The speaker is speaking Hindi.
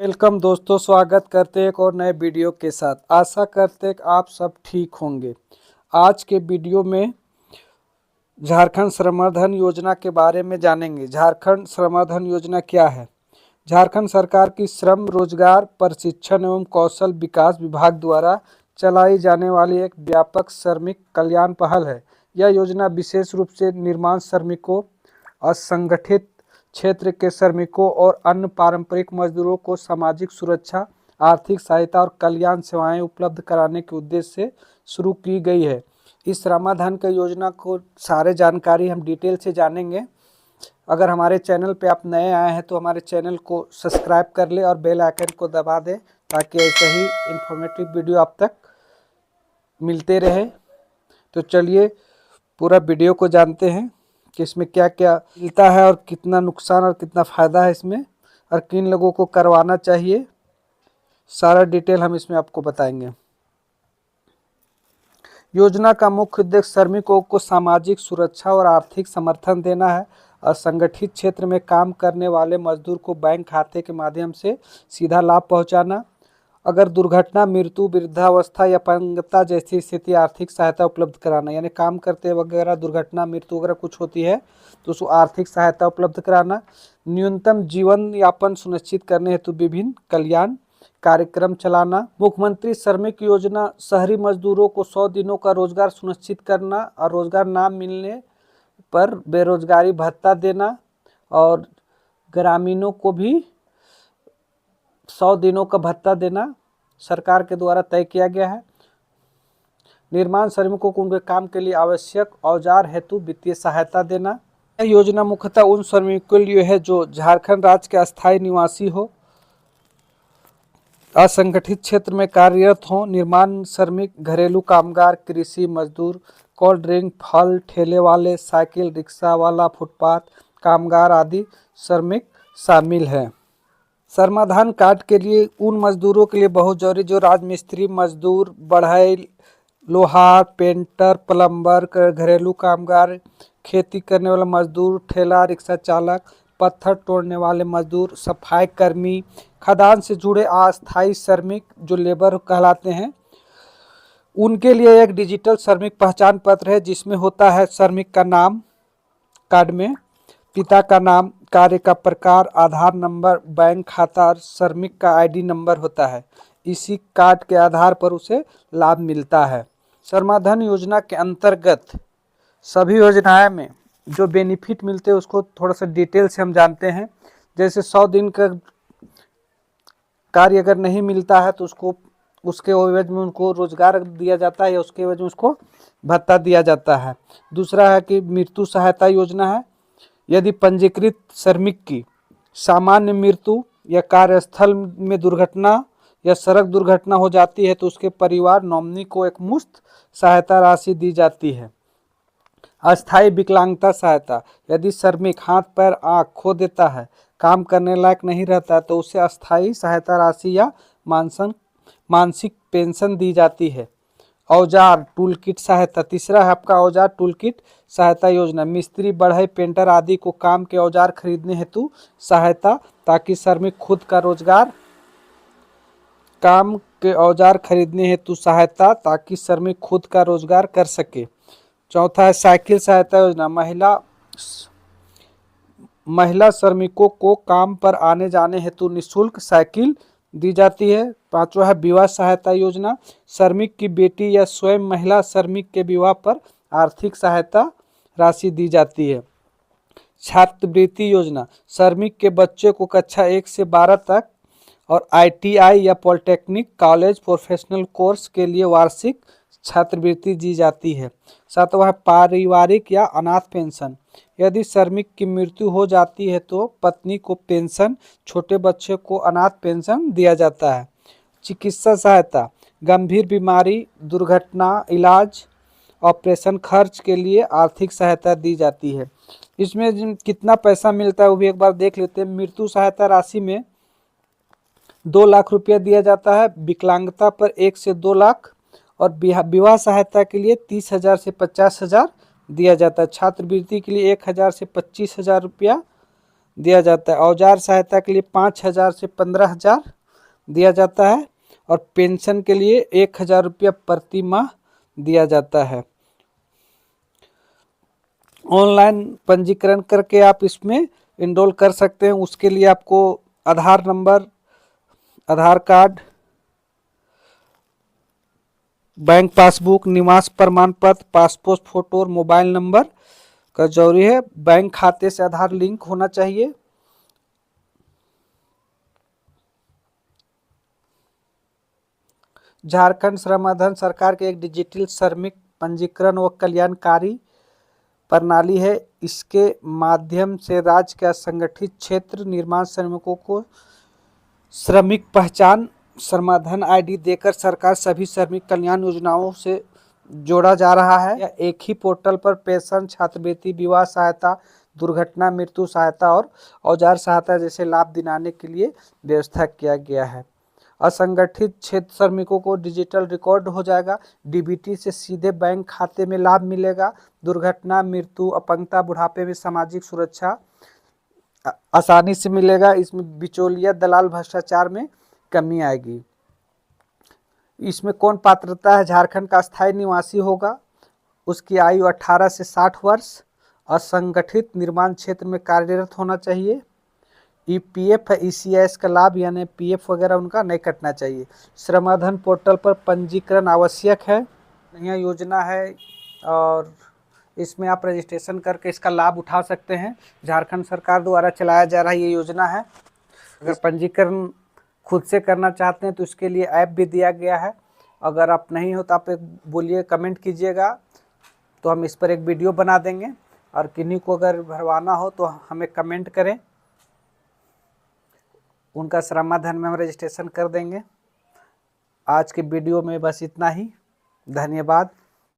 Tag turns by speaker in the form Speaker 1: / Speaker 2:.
Speaker 1: वेलकम दोस्तों, स्वागत करते हैं एक और नए वीडियो के साथ। आशा करते हैं कि आप सब ठीक होंगे। आज के वीडियो में झारखंड श्रमधन योजना के बारे में जानेंगे। झारखंड श्रमधन योजना क्या है? झारखंड सरकार की श्रम, रोजगार, प्रशिक्षण एवं कौशल विकास विभाग द्वारा चलाई जाने वाली एक व्यापक श्रमिक कल्याण पहल है। यह योजना विशेष रूप से निर्माण श्रमिकों, असंगठित क्षेत्र के श्रमिकों और अन्य पारंपरिक मजदूरों को सामाजिक सुरक्षा, आर्थिक सहायता और कल्याण सेवाएं उपलब्ध कराने के उद्देश्य से शुरू की गई है। इस श्रमधन की योजना को सारे जानकारी हम डिटेल से जानेंगे। अगर हमारे चैनल पे आप नए आए हैं तो हमारे चैनल को सब्सक्राइब कर ले और बेल आइकन को दबा दें ताकि ऐसे ही इंफॉर्मेटिव वीडियो आप तक मिलते रहे। तो चलिए पूरा वीडियो को जानते हैं कि इसमें क्या क्या मिलता है और कितना नुकसान और कितना फ़ायदा है इसमें, और किन लोगों को करवाना चाहिए। सारा डिटेल हम इसमें आपको बताएंगे। योजना का मुख्य उद्देश्य श्रमिकों को सामाजिक सुरक्षा और आर्थिक समर्थन देना है। असंगठित क्षेत्र में काम करने वाले मजदूर को बैंक खाते के माध्यम से सीधा लाभ पहुंचाना। अगर दुर्घटना, मृत्यु, वृद्धावस्था या अपंगता जैसी स्थिति, आर्थिक सहायता उपलब्ध कराना। यानी काम करते वगैरह दुर्घटना, मृत्यु वगैरह कुछ होती है तो उसको आर्थिक सहायता उपलब्ध कराना। न्यूनतम जीवन यापन सुनिश्चित करने हेतु विभिन्न कल्याण कार्यक्रम चलाना। मुख्यमंत्री श्रमिक योजना, शहरी मजदूरों को 100 दिनों का रोजगार सुनिश्चित करना और रोजगार ना मिलने पर बेरोजगारी भत्ता देना, और ग्रामीणों को भी 100 दिनों का भत्ता देना सरकार के द्वारा तय किया गया है। निर्माण श्रमिकों को उनके काम के लिए आवश्यक औजार हेतु वित्तीय सहायता देना। यह योजना मुख्यतः उन श्रमिकों के लिए है जो झारखंड राज्य के अस्थायी निवासी हो, असंगठित क्षेत्र में कार्यरत हो, निर्माण श्रमिक, घरेलू कामगार, कृषि मजदूर, कोल्ड ड्रिंक, फल ठेले वाले, साइकिल रिक्शा वाला, फुटपाथ कामगार आदि श्रमिक शामिल हैं। श्रमधन कार्ड के लिए उन मजदूरों के लिए बहुत जरूरी जो राजमिस्त्री मजदूर, बढ़ई, लोहार, पेंटर, प्लम्बर, घरेलू कामगार, खेती करने वाला मजदूर, ठेला रिक्शा चालक, पत्थर तोड़ने वाले मजदूर, सफाई कर्मी, खदान से जुड़े अस्थायी श्रमिक जो लेबर कहलाते हैं, उनके लिए एक डिजिटल श्रमिक पहचान पत्र है जिसमें होता है श्रमिक का नाम कार्ड में, पिता का नाम, कार्य का प्रकार, आधार नंबर, बैंक खाता और श्रमिक का आईडी नंबर होता है। इसी कार्ड के आधार पर उसे लाभ मिलता है। श्रमधन योजना के अंतर्गत सभी योजनाएं में जो बेनिफिट मिलते हैं उसको थोड़ा सा डिटेल से हम जानते हैं। जैसे 100 दिन का कार्य अगर नहीं मिलता है तो उसके एवज में उनको रोजगार दिया जाता है या उसके एवज में उसको भत्ता दिया जाता है। दूसरा है कि मृत्यु सहायता योजना है। यदि पंजीकृत श्रमिक की सामान्य मृत्यु या कार्यस्थल में दुर्घटना या सड़क दुर्घटना हो जाती है तो उसके परिवार नॉमिनी को एक मुफ्त सहायता राशि दी जाती है। अस्थायी विकलांगता सहायता, यदि श्रमिक हाथ पैर आँख खो देता है, काम करने लायक नहीं रहता तो उसे अस्थायी सहायता राशि या मानसिक पेंशन दी जाती है। औजार टूल किट सहायता, तीसरा है आपका औजार टूल किट सहायता योजना। मिस्त्री, बढ़ई, पेंटर आदि को काम के औजार खरीदने हेतु सहायता ताकि श्रमिक खुद का रोजगार काम के औजार खरीदने हेतु सहायता ताकि श्रमिक खुद का रोजगार कर सके। चौथा है साइकिल सहायता योजना। महिला श्रमिकों को काम पर आने जाने हेतु निःशुल्क साइकिल दी जाती है। पांचवा है विवाह सहायता योजना। श्रमिक की बेटी या स्वयं महिला श्रमिक के विवाह पर आर्थिक सहायता राशि दी जाती है। छात्रवृत्ति योजना, श्रमिक के बच्चे को कक्षा 1 से 12 तक और ITI या पॉलिटेक्निक कॉलेज प्रोफेशनल कोर्स के लिए वार्षिक छात्रवृत्ति दी जाती है। सातवां है पारिवारिक या अनाथ पेंशन। यदि श्रमिक की मृत्यु हो जाती है तो पत्नी को पेंशन, छोटे बच्चे को अनाथ पेंशन दिया जाता है। चिकित्सा सहायता, गंभीर बीमारी, दुर्घटना, इलाज, ऑपरेशन खर्च के लिए आर्थिक सहायता दी जाती है। इसमें कितना पैसा मिलता है वो भी एक बार देख लेते हैं। मृत्यु सहायता राशि में 2 लाख रुपया दिया जाता है, विकलांगता पर 1 से 2 लाख, और विवाह सहायता के लिए 30,000 से 50,000 दिया जाता है। छात्रवृत्ति के लिए 1,000 से 25,000 रुपया दिया जाता है। औजार सहायता के लिए 5,000 से 15,000 दिया जाता है और पेंशन के लिए 1000 रुपया प्रति माह दिया जाता है। ऑनलाइन पंजीकरण करके आप इसमें इनरोल कर सकते हैं। उसके लिए आपको आधार नंबर, आधार कार्ड, बैंक पासबुक, निवास प्रमाण पत्र, पासपोर्ट फोटो और मोबाइल नंबर का जरूरी है। बैंक खाते से आधार लिंक होना चाहिए। झारखंड श्रमदान सरकार के एक डिजिटल श्रमिक पंजीकरण व कल्याणकारी प्रणाली है। इसके माध्यम से राज्य के असंगठित क्षेत्र निर्माण श्रमिकों को श्रमिक पहचान श्रमदान आईडी देकर सरकार सभी श्रमिक कल्याण योजनाओं से जोड़ा जा रहा है। यह एक ही पोर्टल पर पेंशन, छात्रवृत्ति, विवाह सहायता, दुर्घटना मृत्यु सहायता और औजार सहायता जैसे लाभ दिलाने के लिए व्यवस्था किया गया है। असंगठित क्षेत्र श्रमिकों को डिजिटल रिकॉर्ड हो जाएगा। डीबीटी से सीधे बैंक खाते में लाभ मिलेगा। दुर्घटना, मृत्यु, अपंगता, बुढ़ापे में सामाजिक सुरक्षा आसानी से मिलेगा। इसमें बिचौलिया, दलाल, भ्रष्टाचार में कमी आएगी। इसमें कौन पात्रता है? झारखंड का स्थायी निवासी होगा, उसकी आयु 18 से 60 वर्ष, असंगठित निर्माण क्षेत्र में कार्यरत होना चाहिए। ईपीएफ, ईसीएस का लाभ यानी पीएफ वगैरह उनका नहीं कटना चाहिए। श्रमदान पोर्टल पर पंजीकरण आवश्यक है। यह योजना है और इसमें आप रजिस्ट्रेशन करके इसका लाभ उठा सकते हैं। झारखंड सरकार द्वारा चलाया जा रहा ये योजना है। अगर पंजीकरण खुद से करना चाहते हैं तो इसके लिए ऐप भी दिया गया है। अगर आप नहीं हो तो आप बोलिए, कमेंट कीजिएगा तो हम इस पर एक वीडियो बना देंगे। और किन्हीं को अगर भरवाना हो तो हमें कमेंट करें, उनका श्रमदान में हम रजिस्ट्रेशन कर देंगे। आज के वीडियो में बस इतना ही। धन्यवाद।